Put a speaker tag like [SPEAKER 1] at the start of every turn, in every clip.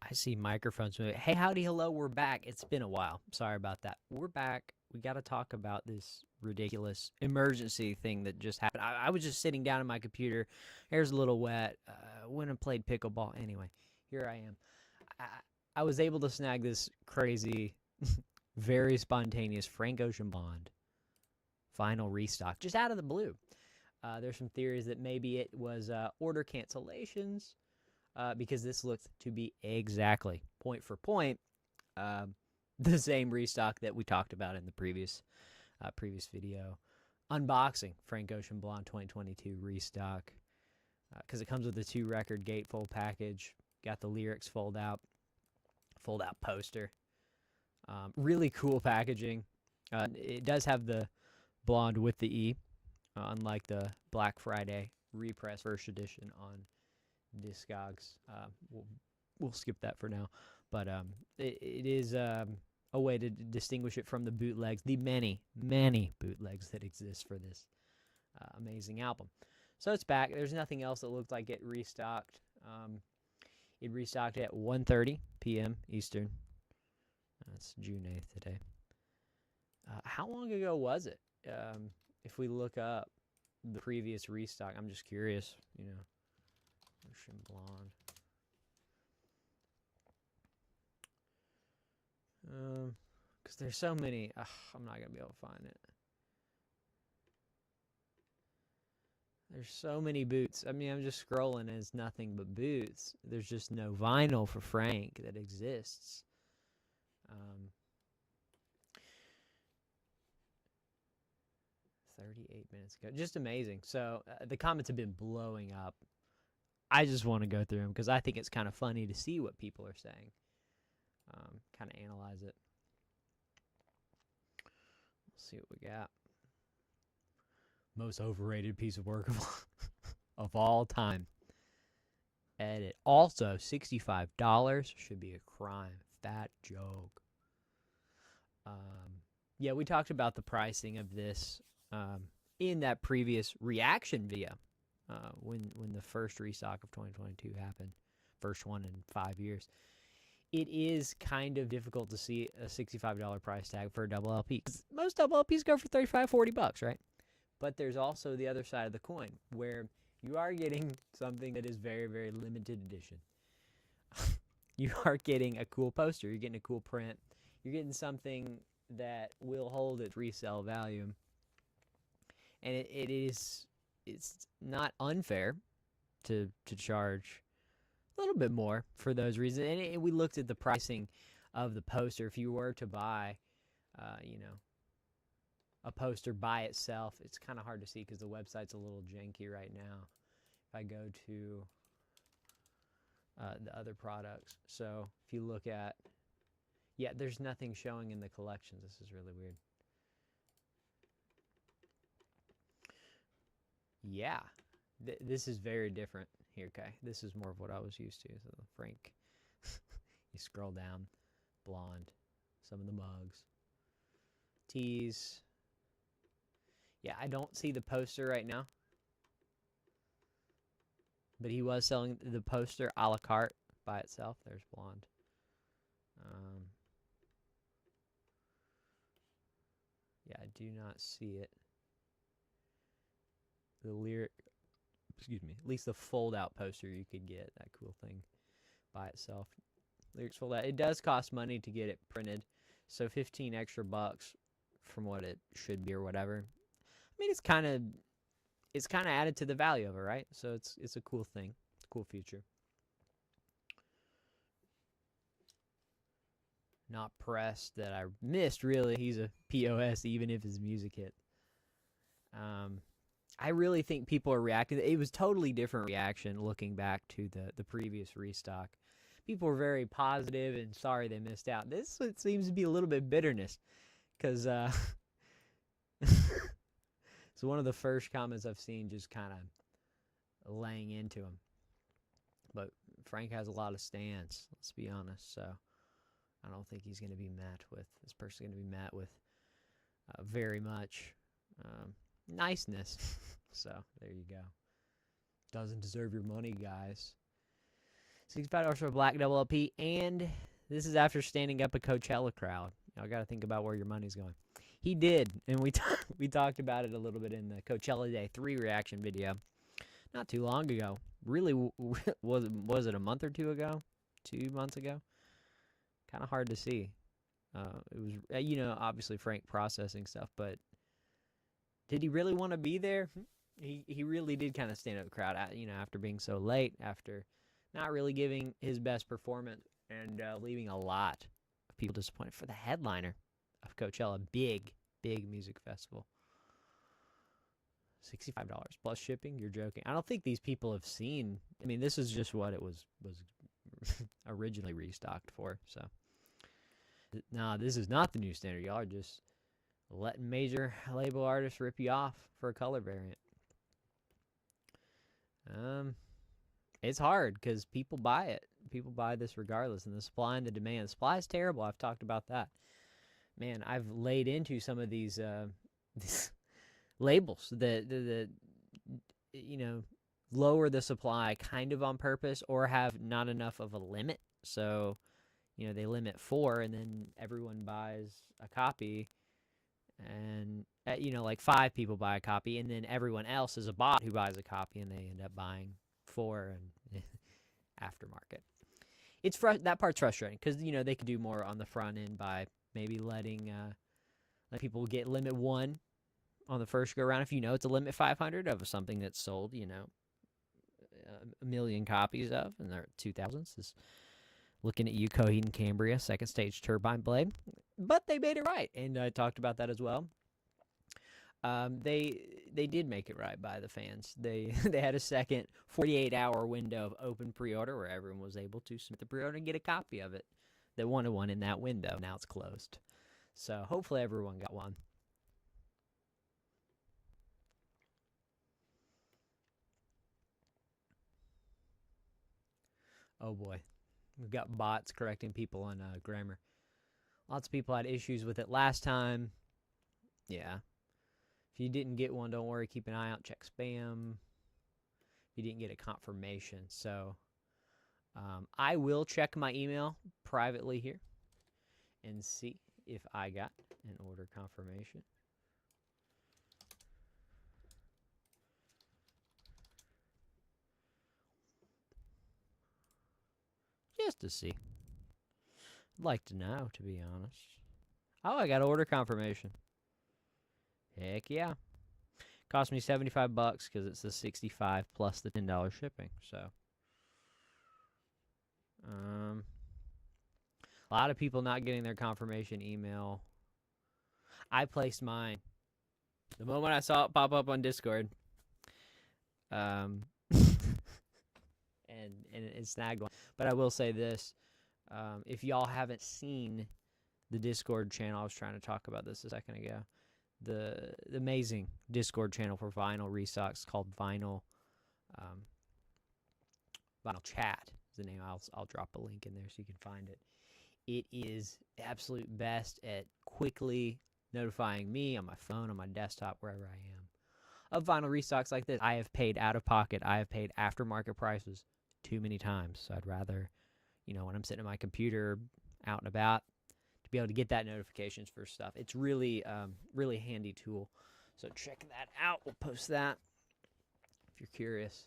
[SPEAKER 1] I see microphones moving. Hey, howdy, hello, we're back. It's been a while. Sorry about that. We're back. We got to talk about this ridiculous emergency thing that just happened. I was just sitting down at my computer. Hair's a little wet. Went and played pickleball. Anyway, here I am. I was able to snag this crazy, very spontaneous Frank Ocean Blonde vinyl restock just out of the blue. There's some theories that maybe it was order cancellations. Because this looks to be exactly point for point the same restock that we talked about in the previous video. Unboxing Frank Ocean Blonde 2022 restock, because it comes with a 2-record gatefold package. Got the lyrics fold out poster. Really cool packaging. It does have the blonde with the E, unlike the Black Friday repress first edition on Discogs. We'll skip that for now, but it is a way to distinguish it from the bootlegs, the many bootlegs that exist for this amazing album. So it's back. There's nothing else that looked like it restocked. It restocked at 1:30 p.m. Eastern. That's June 8th today. How long ago was it? If we look up the previous restock, I'm just curious, Ocean Blonde. Because there's so many. I'm not gonna be able to find it. There's so many boots. I mean, I'm just scrolling and it's nothing but boots. There's just no vinyl for Frank that exists. 38 minutes ago. Just amazing. So the comments have been blowing up. I just want to go through them because I think it's kind of funny to see what people are saying. Kind of analyze it. Let's see what we got. Most overrated piece of work of all time. Edit. Also, $65 should be a crime. Fat joke. Yeah, we talked about the pricing of this in that previous reaction video. When the first restock of 2022 happened, first one in 5 years, it is kind of difficult to see a $65 price tag for a double LP. Most double LPs go for $35-$40, right? But there's also the other side of the coin where you are getting something that is very, very limited edition. You are getting a cool poster. You're getting a cool print. You're getting something that will hold its resale value. And it's not unfair to charge a little bit more for those reasons. And we looked at the pricing of the poster. If you were to buy, a poster by itself, it's kind of hard to see because the website's a little janky right now. If I go to the other products. So if you look at, yeah, there's nothing showing in the collections. This is really weird. Yeah, this is very different here, okay? This is more of what I was used to. So Frank, you scroll down, blonde, some of the mugs, tees. Yeah, I don't see the poster right now, but he was selling the poster a la carte by itself. There's blonde. Yeah, I do not see it. The lyric, excuse me, at least the fold-out poster you could get, that cool thing by itself. Lyrics fold out. It does cost money to get it printed, so 15 extra bucks from what it should be or whatever. I mean, it's kind of added to the value of it, right? So it's a cool thing. It's a cool feature. Not pressed that I missed, really. He's a POS, even if his music hit. I really think people are reacting. It was totally different reaction looking back to the previous restock. People were very positive and sorry they missed out. This it seems to be a little bit bitterness because it's one of the first comments I've seen just kind of laying into him. But Frank has a lot of stance, let's be honest. So I don't think he's going to be met with, this person going to be met with very much niceness. So there you go. Doesn't deserve your money, guys. $65 for a black double LP, and this is after standing up a Coachella crowd. Y'all got to think about where your money's going. He did, and we talked about it a little bit in the Coachella Day 3 reaction video not too long ago. Really, was it a month or two ago? 2 months ago? Kind of hard to see. It was, obviously Frank processing stuff, but did he really want to be there? He really did kind of stand up the crowd, after being so late, after not really giving his best performance, and leaving a lot of people disappointed for the headliner of Coachella, big music festival. $65 plus shipping? You're joking. I don't think these people have seen. I mean, this is just what it was originally restocked for. So, no, this is not the new standard. Y'all are just letting major label artists rip you off for a color variant. It's hard because people buy it. People buy this regardless, and the supply and the demand. The supply is terrible. I've talked about that. Man, I've laid into some of these labels that lower the supply kind of on purpose, or have not enough of a limit. So, they limit 4, and then everyone buys a copy, and like 5 people buy a copy, and then everyone else is a bot who buys a copy, and they end up buying 4 and aftermarket. It's that part's frustrating because they could do more on the front end by maybe letting let people get limit 1 on the first go around. If it's a limit 500 of something that's sold, a million copies of, and they're 2000s. Is looking at you, Coheed and Cambria, second stage turbine blade, but they made it right, and I talked about that as well. They did make it right by the fans. They had a second 48-hour window of open pre-order where everyone was able to submit the pre-order and get a copy of it. They wanted one in that window. Now it's closed. So hopefully everyone got one. Oh boy. We've got bots correcting people on grammar. Lots of people had issues with it last time. Yeah. If you didn't get one, don't worry. Keep an eye out. Check spam. If you didn't get a confirmation. So I will check my email privately here and see if I got an order confirmation. Just to see. I'd like to know, to be honest. Oh, I got order confirmation. Heck yeah. Cost me $75 because it's the 65 plus the $10 shipping. So, a lot of people not getting their confirmation email. I placed mine the moment I saw it pop up on Discord. And it snagged one. But I will say this. If y'all haven't seen the Discord channel, I was trying to talk about this a second ago. The amazing Discord channel for vinyl restocks called Vinyl Chat is the name. I'll drop a link in there so you can find it. It is absolute best at quickly notifying me on my phone, on my desktop, wherever I am, of vinyl restocks like this. I have paid out of pocket. I have paid aftermarket prices too many times. So I'd rather, when I'm sitting at my computer out and about, to be able to get that notifications for stuff. It's really, really handy tool. So check that out. We'll post that if you're curious.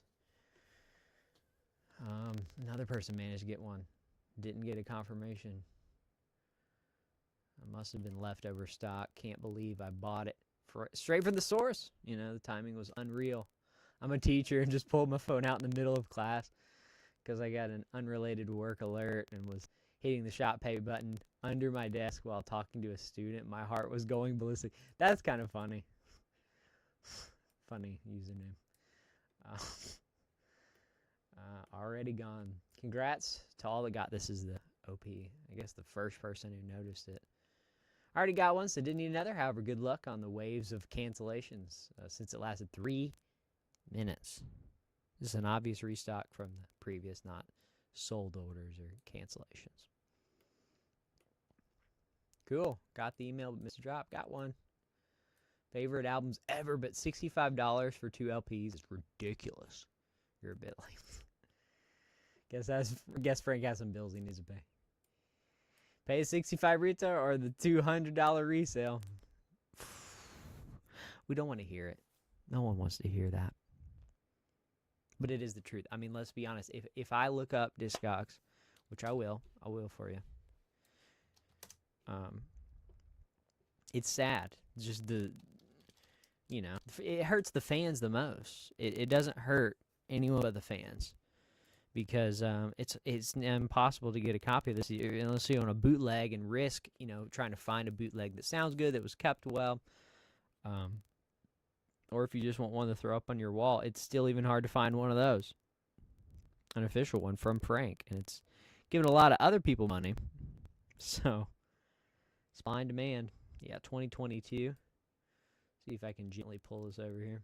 [SPEAKER 1] Another person managed to get one. Didn't get a confirmation. I must have been leftover stock. Can't believe I bought it straight from the source. The timing was unreal. I'm a teacher and just pulled my phone out in the middle of class because I got an unrelated work alert and was hitting the shop pay button under my desk while talking to a student. My heart was going ballistic. That's kind of funny. Funny username. Already gone. Congrats to all that got this. Is the OP. I guess the first person who noticed it. I already got one, so didn't need another. However, good luck on the waves of cancellations since it lasted 3 minutes. This is an obvious restock from the previous, not sold orders or cancellations. Cool. Got the email, but missed a drop. Got one. Favorite albums ever, but $65 for 2 LPs is ridiculous. You're a bit like... Guess Frank has some bills he needs to pay. Pay $65 retail or the $200 resale. We don't want to hear it. No one wants to hear that. But it is the truth. I mean, let's be honest. If I look up Discogs, which I will for you. It's sad. Just it hurts the fans the most. It doesn't hurt anyone but the fans, because it's impossible to get a copy of this unless you're on a bootleg and risk trying to find a bootleg that sounds good, that was kept well. Or if you just want one to throw up on your wall, it's still even hard to find one of those. An official one from Frank. And it's giving a lot of other people money. So, supply and demand. Yeah, 2022. See if I can gently pull this over here.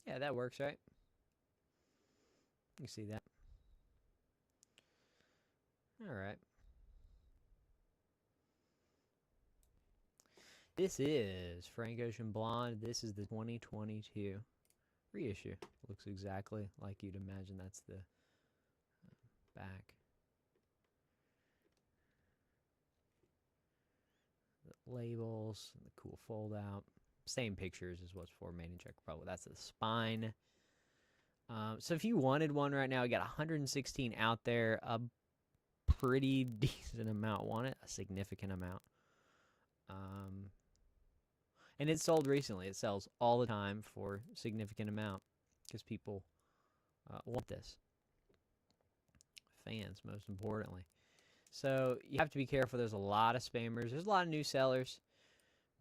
[SPEAKER 1] Yeah, that works, right? You see that. All right. This is Frank Ocean Blonde. This is the 2022 reissue. Looks exactly like you'd imagine. That's the back. The labels, the cool fold out. Same pictures as what's for made in Czech Republic. That's the spine. So if you wanted one right now, you got 116 out there. A pretty decent amount want it. A significant amount. And it sold recently. It sells all the time for a significant amount because people want this. Fans, most importantly. So you have to be careful. There's a lot of spammers. There's a lot of new sellers.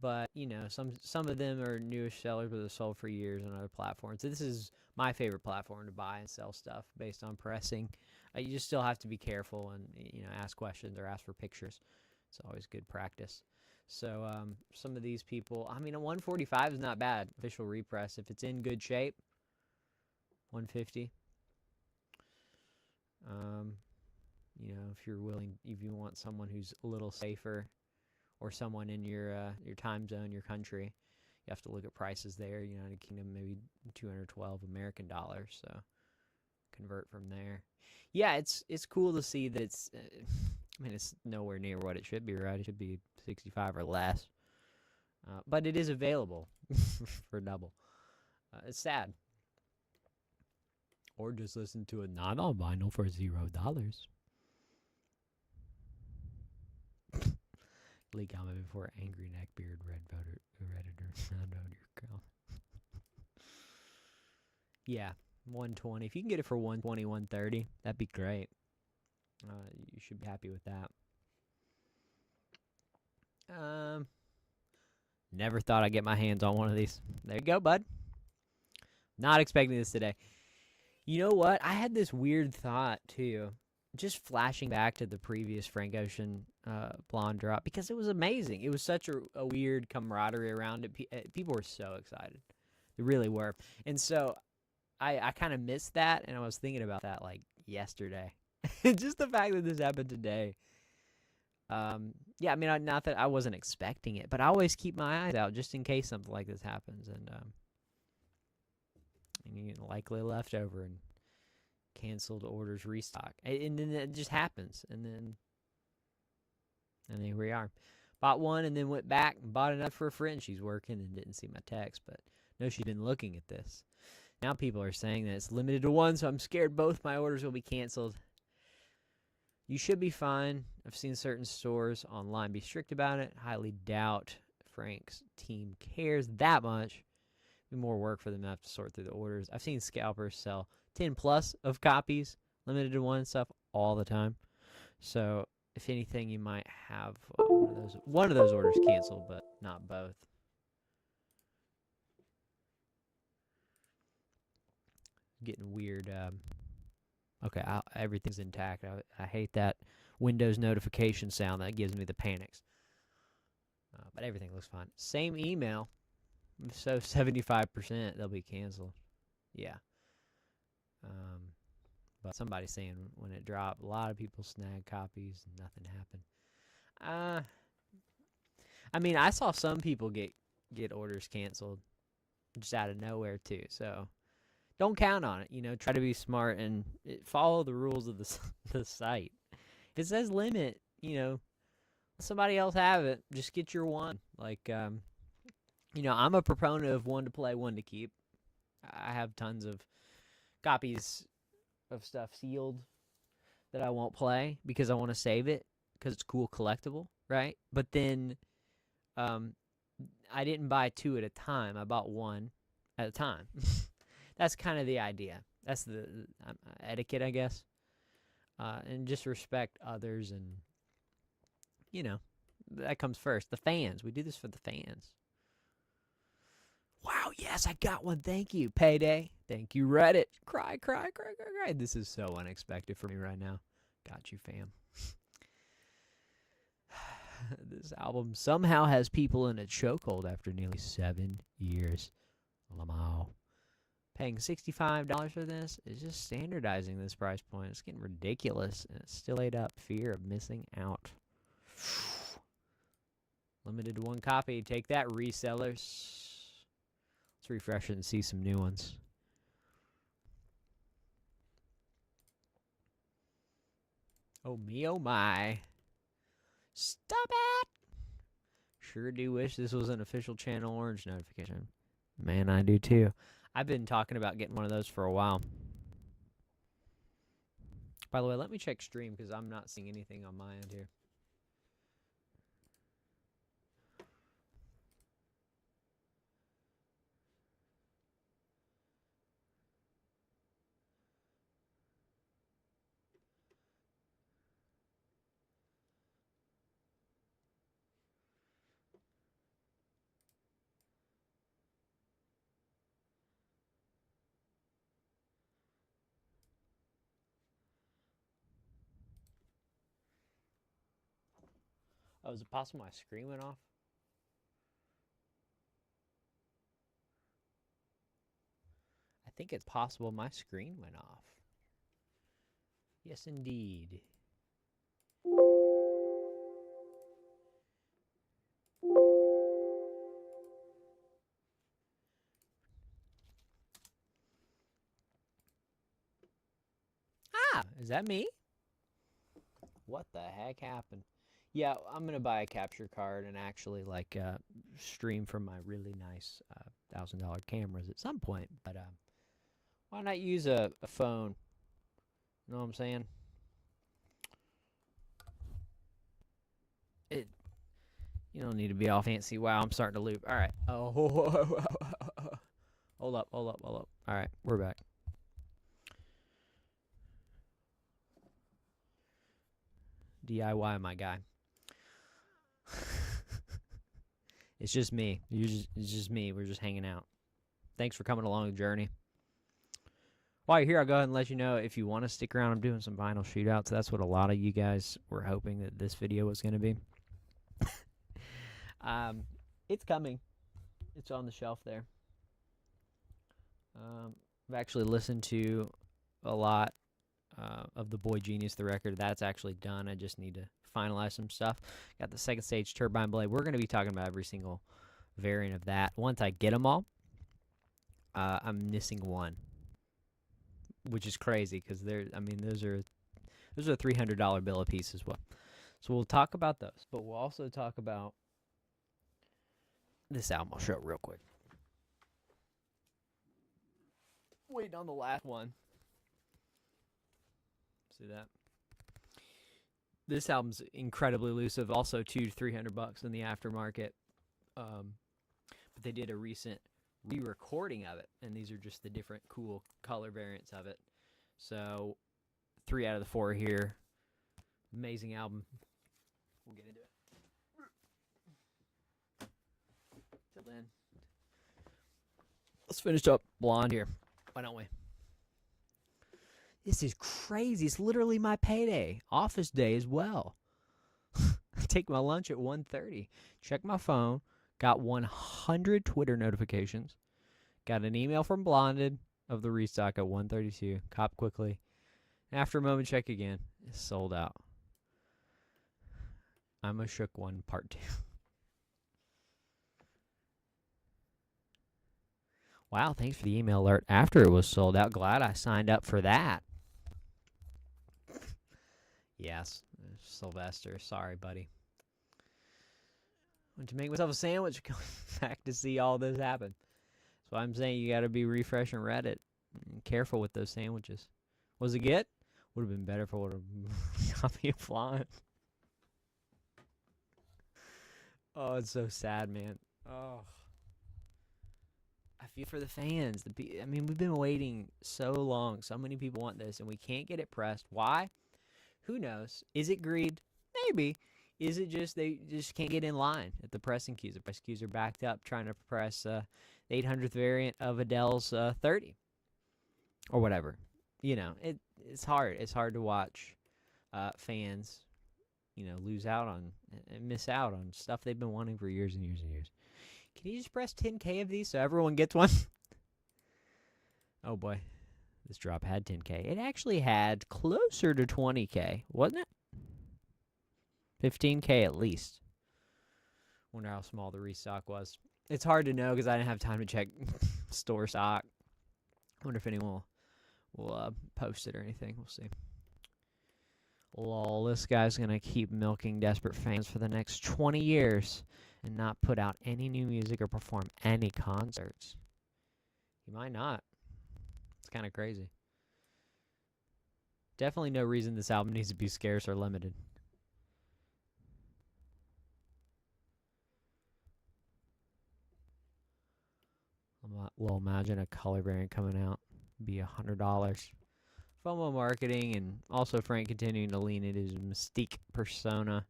[SPEAKER 1] But, some of them are newish sellers, but they're sold for years on other platforms. So this is my favorite platform to buy and sell stuff based on pressing. You just still have to be careful and, ask questions or ask for pictures. It's always good practice. So some of these people, a 145 is not bad. Official repress. If it's in good shape, 150. If you're willing, if you want someone who's a little safer, or someone in your time zone, your country, you have to look at prices there. United Kingdom, maybe 212 American dollars. So convert from there. Yeah, it's cool to see that it's. It's nowhere near what it should be, right? It should be 65 or less. But it is available for double. It's sad. Or just listen to a non-albino for $0. Lee comment before angry neckbeard redditor sound on your count. Yeah, 120. If you can get it for 120, 130, that'd be great. You should be happy with that. Never thought I'd get my hands on one of these. There you go, bud. Not expecting this today. You know what? I had this weird thought, too. Just flashing back to the previous Frank Ocean blonde drop, because it was amazing. It was such a weird camaraderie around it. People were so excited. They really were. And so I kind of missed that, and I was thinking about that like yesterday. Just the fact that this happened today. Not that I wasn't expecting it, but I always keep my eyes out just in case something like this happens. And you likely leftover and canceled orders restock. And then it just happens. And then here we are. Bought one and then went back and bought another for a friend. She's working and didn't see my text, but no, she's been looking at this. Now people are saying that it's limited to one, so I'm scared both my orders will be canceled. You should be fine. I've seen certain stores online be strict about it. Highly doubt Frank's team cares that much. Be more work for them to have to sort through the orders. I've seen scalpers sell 10 plus of copies, limited to one stuff all the time. So if anything, you might have one of those orders canceled, but not both. Getting weird. Okay, everything's intact. I hate that Windows notification sound. That gives me the panics. But everything looks fine. Same email. So 75% they'll be canceled. Yeah. But somebody's saying when it dropped, a lot of people snagged copies and nothing happened. I saw some people get get orders canceled just out of nowhere too. So don't count on it. You know, try to be smart and follow the rules of the site. It says limit. You know, let somebody else have it. Just get your one. Like, you know, I'm a proponent of one to play, one to keep. I have tons of copies of stuff sealed that I won't play because I want to save it because it's cool collectible, right? But then I didn't buy two at a time. I bought one at a time. That's kind of the idea. That's the etiquette, I guess. And just respect others, and, you know, that comes first. The fans. We do this for the fans. Wow, yes, I got one. Thank you, Payday. Thank you, Reddit. Cry, cry, cry, cry, cry. This is so unexpected for me right now. Got you, fam. This album somehow has people in a chokehold after nearly 7 years. Lamau. Paying $65 for this is just standardizing this price point. It's getting ridiculous, and it's still ate up. Fear of missing out. Limited to one copy. Take that, resellers. Let's refresh it and see some new ones. Oh me, oh my. Stop it! Sure do wish this was an official Channel Orange notification. Man, I do too. I've been talking about getting one of those for a while. By the way, let me check stream because I'm not seeing anything on my end here. Oh, is it possible my screen went off? I think it's possible my screen went off. Yes, indeed. Ah, is that me? What the heck happened? Yeah, I'm going to buy a capture card and actually, like, stream from my really nice $1,000 cameras at some point. But why not use a phone? You know what I'm saying? You don't need to be all fancy. Wow, I'm starting to loop. All right. Oh, hold up. All right, we're back. DIY, my guy. It's just me. It's just me. We're just hanging out. Thanks for coming along the journey. While you're here, I'll go ahead and let you know if you want to stick around. I'm doing some vinyl shootouts. That's what a lot of you guys were hoping that this video was going to be. It's coming. It's on the shelf there. I've actually listened to a lot of the Boy Genius, the record. That's actually done. I just need to finalize some stuff. Got the second stage turbine blade. We're going to be talking about every single variant of that. Once I get them all, I'm missing one, which is crazy because those are a $300 bill a piece as well. So we'll talk about those, but we'll also talk about this album. I'll show it real quick. Waiting on the last one. See that? This album's incredibly elusive. Also, $200 to $300 in the aftermarket. But they did a recent re-recording of it, and these are just the different cool color variants of it. So, 3 out of the 4 here. Amazing album. We'll get into it. Till then, let's finish up Blonde here. Why don't we? This is crazy. It's literally my payday. Office day as well. I take my lunch at 1:30. Check my phone. Got 100 Twitter notifications. Got an email from Blonded of the restock at 1:32. Cop quickly. After a moment, check again. It's sold out. I'm a shook one part 2. Wow, thanks for the email alert after it was sold out. Glad I signed up for that. Yes, Sylvester. Sorry, buddy. Went to make myself a sandwich, coming back to see all this happen. That's why I'm saying you got to be refreshing Reddit. Careful with those sandwiches. Was it good? Would have been better if I would have got me a flying. Oh, it's so sad, man. Oh, I feel for the fans. I mean, we've been waiting so long. So many people want this, and we can't get it pressed. Why? Who knows? Is it greed? Maybe. Is it just they just can't get in line at the pressing queues? The press queues are backed up trying to press the 800th variant of Adele's 30 or whatever. You know, it's hard. It's hard to watch fans, you know, lose out on and miss out on stuff they've been wanting for years and years and years. Can you just press 10K of these so everyone gets one? Oh boy, this drop had 10K. It actually had closer to 20K, wasn't it? 15K at least. Wonder how small the restock was. It's hard to know because I didn't have time to check store stock. Wonder if anyone will post it or anything. We'll see. Lol, this guy's going to keep milking desperate fans for the next 20 years and not put out any new music or perform any concerts. He might not. It's kind of crazy. Definitely no reason this album needs to be scarce or limited. Well, imagine a color variant coming out. Be $100. FOMO marketing, and also Frank continuing to lean into his mystique persona.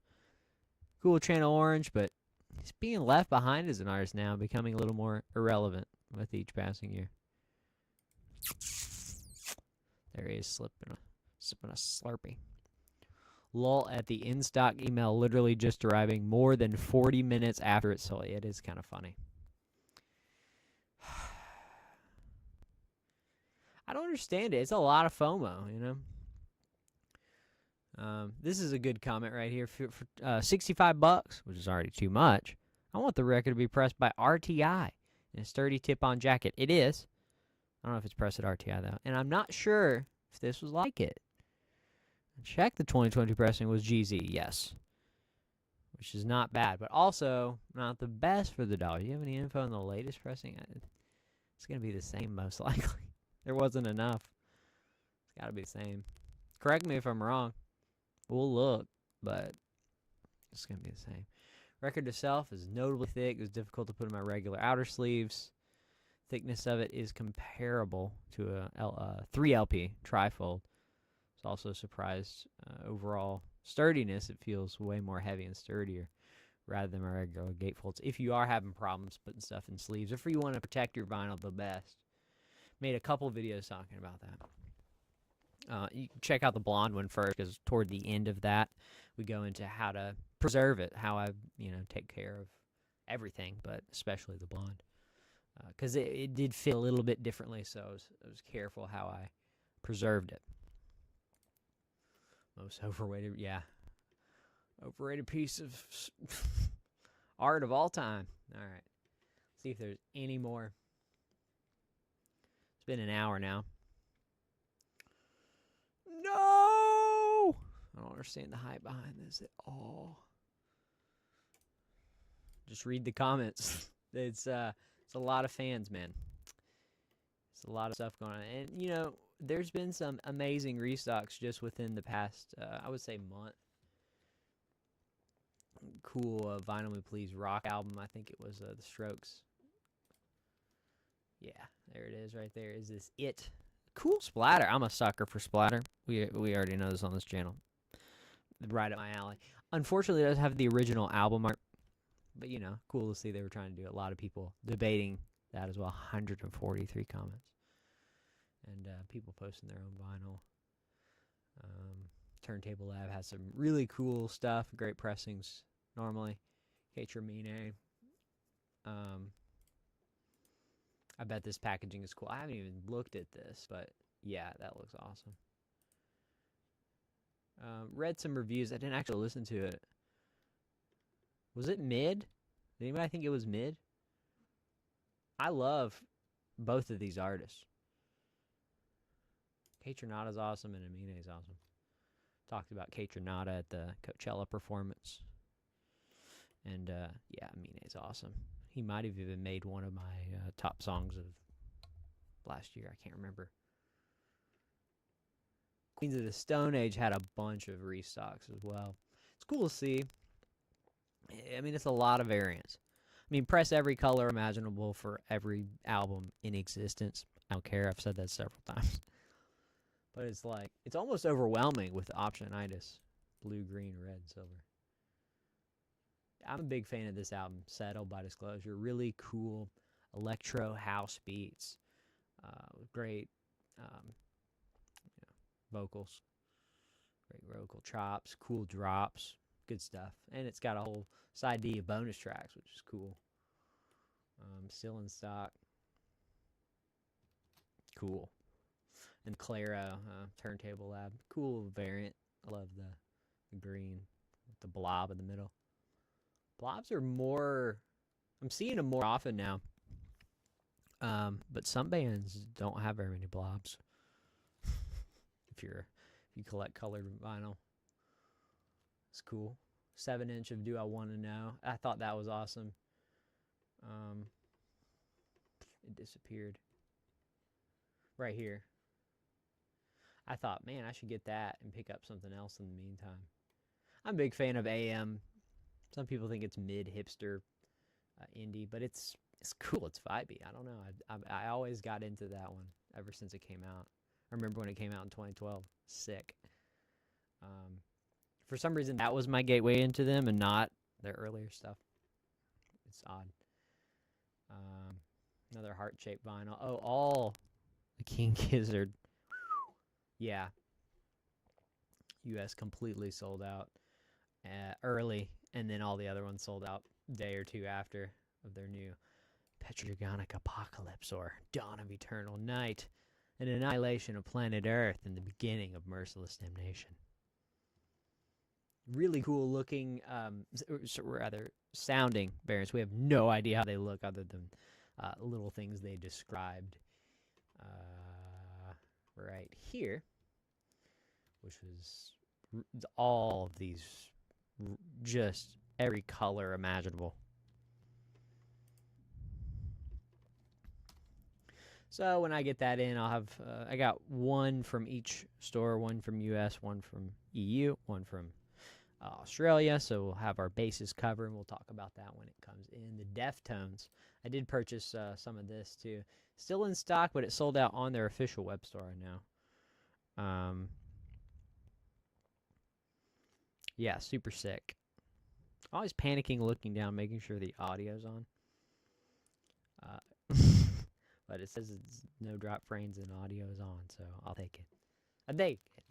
[SPEAKER 1] Cool Channel Orange, but he's being left behind as an artist now, becoming a little more irrelevant with each passing year. There he is, sipping a Slurpee. Lol at the in-stock email literally just arriving more than 40 minutes after it sold. It is kind of funny. I don't understand it. It's a lot of FOMO, you know. This is a good comment right here. For $65, which is already too much, I want the record to be pressed by RTI in a sturdy tip-on jacket. It is. I don't know if it's pressed at RTI, though. And I'm not sure if this was like it. Check the 2020 pressing was GZ, yes. Which is not bad, but also not the best for the dollar. Do you have any info on the latest pressing? It's going to be the same, most likely. There wasn't enough. It's got to be the same. Correct me if I'm wrong. We'll look, but it's going to be the same. Record itself is notably thick. It was difficult to put in my regular outer sleeves. Thickness of it is comparable to a 3LP trifold. It's also surprised overall sturdiness. It feels way more heavy and sturdier rather than my regular gatefolds. If you are having problems putting stuff in sleeves, or if you want to protect your vinyl the best. Made a couple videos talking about that. You can check out the blonde one first, because toward the end of that, we go into how to preserve it, how I, take care of everything, but especially the blonde, because it did fit a little bit differently. So I was careful how I preserved it. Most overrated, overrated piece of art of all time. All right, see if there's any more. It's been an hour now. No! I don't understand the hype behind this at all. Just read the comments. It's a lot of fans, man. It's a lot of stuff going on. And, there's been some amazing restocks just within the past, I would say, month. Cool Vinyl Me Please rock album. I think it was The Strokes. Yeah, there it is right there. Is this it? Cool splatter. I'm a sucker for splatter. We already know this on this channel. Right up my alley. Unfortunately, it doesn't have the original album art. But, cool to see they were trying to do it. A lot of people debating that as well. 143 comments. And people posting their own vinyl. Turntable Lab has some really cool stuff. Great pressings normally. K-Tremine. I bet this packaging is cool. I haven't even looked at this, but yeah, that looks awesome. Read some reviews. I didn't actually listen to it. Was it mid? Did anybody think it was mid? I love both of these artists. Kaytranada's awesome and Amine's awesome. Talked about Kaytranada at the Coachella performance. And yeah, Amine's awesome. He might have even made one of my top songs of last year. I can't remember. Queens of the Stone Age had a bunch of restocks as well. It's cool to see. I mean, it's a lot of variants. I mean, press every color imaginable for every album in existence. I don't care. I've said that several times. But it's like, it's almost overwhelming with optionitis. Blue, green, red, silver. I'm a big fan of this album, Settle by Disclosure. Really cool electro house beats. Great vocals. Great vocal chops. Cool drops. Good stuff. And it's got a whole side D of bonus tracks, which is cool. Still in stock. Cool. And Claro, Turntable Lab. Cool variant. I love the green with the blob in the middle. Blobs are more... I'm seeing them more often now. But some bands don't have very many blobs. if you collect colored vinyl. It's cool. 7-inch of Do I Want to Know. I thought that was awesome. It disappeared. Right here. I thought, man, I should get that and pick up something else in the meantime. I'm a big fan of AM. Some people think it's mid-hipster indie, but it's cool. It's vibey. I don't know. I always got into that one ever since it came out. I remember when it came out in 2012. Sick. For some reason, that was my gateway into them and not their earlier stuff. It's odd. Another heart-shaped vinyl. Oh, all the King Gizzard. Yeah. US completely sold out early, and then all the other ones sold out a day or two after of their new Petrogonic Apocalypse, or Dawn of Eternal Night, an annihilation of planet Earth, and the beginning of merciless damnation. Really cool looking, rather sounding variants. We have no idea how they look other than little things they described right here, which was all of these, just every color imaginable. So when I get that in, I'll have, I got one from each store, one from US, one from EU, one from Australia, so we'll have our bases covered, and we'll talk about that when it comes in. The Deftones, I did purchase some of this too. Still in stock, but it sold out on their official web store right now. Yeah, super sick. Always panicking, looking down, making sure the audio's on. But it says it's no drop frames and audio is on, so I'll take it. I take it.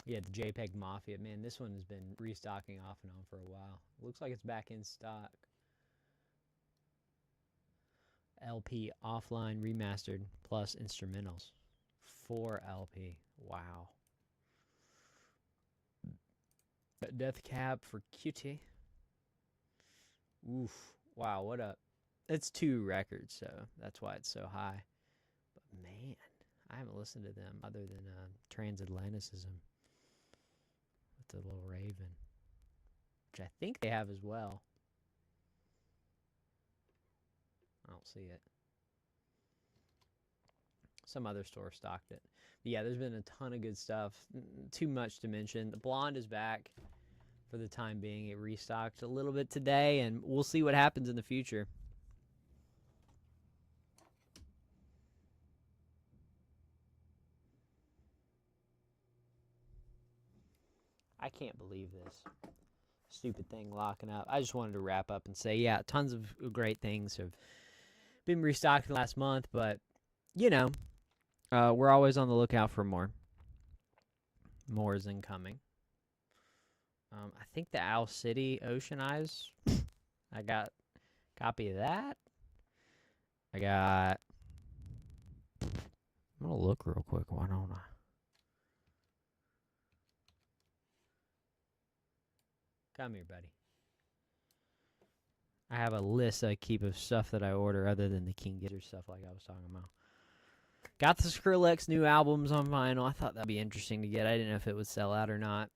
[SPEAKER 1] Yeah, the JPEG Mafia. Man, this one has been restocking off and on for a while. Looks like it's back in stock. LP offline remastered plus instrumentals. 4 LP. Wow. Death Cab for Cutie. Oof. Wow, what up? It's 2 records, so that's why it's so high. But man, I haven't listened to them other than Transatlanticism. The Little Raven, which I think they have as well. I don't see it. Some other store stocked it. But yeah, there's been a ton of good stuff. Too much to mention. The Blonde is back for the time being. It restocked a little bit today, and we'll see what happens in the future. I can't believe this stupid thing locking up. I just wanted to wrap up and say, yeah, tons of great things have been restocked in the last month, but, you know, we're always on the lookout for more. More is incoming. I think the Owl City Ocean Eyes, I got a copy of that. I'm going to look real quick. Why don't I? Come here, buddy. I have a list I keep of stuff that I order other than the King Gizzard stuff like I was talking about. Got the Skrillex new albums on vinyl. I thought that'd be interesting to get. I didn't know if it would sell out or not.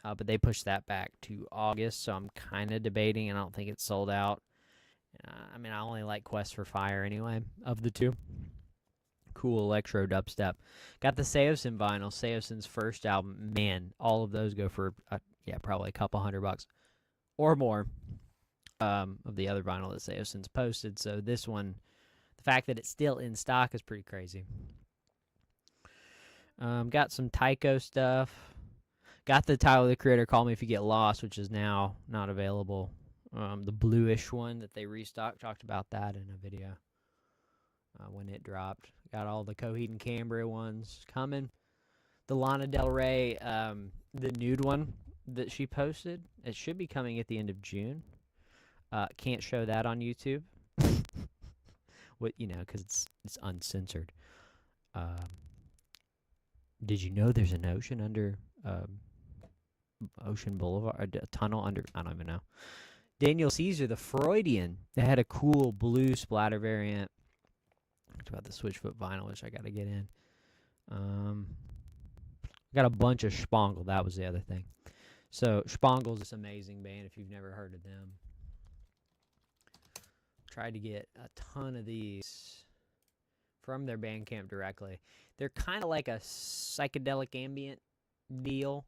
[SPEAKER 1] But they pushed that back to August, so I'm kind of debating, and I don't think it's sold out. I mean, I only like Quest for Fire anyway, of the two. Cool electro dubstep. Got the Seosin vinyl, Seosin's first album. Man, all of those go for, probably a couple $100 or more of the other vinyl that Seosin's posted. So this one, the fact that it's still in stock is pretty crazy. Got some Tycho stuff. Got the Tyler, the Creator, Call Me If You Get Lost, which is now not available. The bluish one that they restocked. Talked about that in a video when it dropped. Got all the Coheed and Cambria ones coming. The Lana Del Rey, the nude one that she posted. It should be coming at the end of June. Can't show that on YouTube. Because it's uncensored. Did you know there's an ocean under Ocean Boulevard? A tunnel under? I don't even know. Daniel Caesar, the Freudian, that had a cool blue splatter variant. Talked about the Switchfoot vinyl, which I got to get in. Got a bunch of Spangle. That was the other thing. So Spangle's this amazing band if you've never heard of them. Tried to get a ton of these from their Bandcamp directly. They're kind of like a psychedelic ambient deal.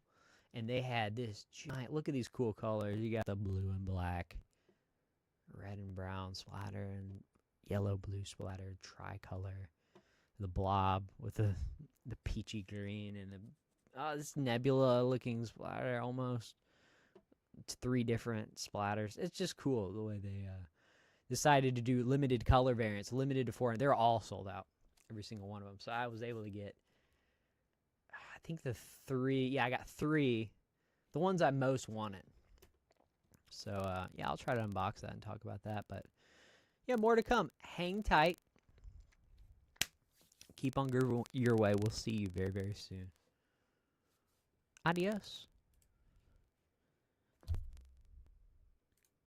[SPEAKER 1] And they had this giant, look at these cool colors. You got the blue and black, red and brown splatter, and yellow-blue splatter, tricolor. The blob with the peachy green and this nebula-looking splatter almost. It's 3 different splatters. It's just cool the way they decided to do limited color variants, limited to 4. And they're all sold out, every single one of them. So I was able to get, I think the 3, I got 3, the ones I most wanted. So, I'll try to unbox that and talk about that. But, more to come. Hang tight. Keep on your way. We'll see you very, very soon. Adios.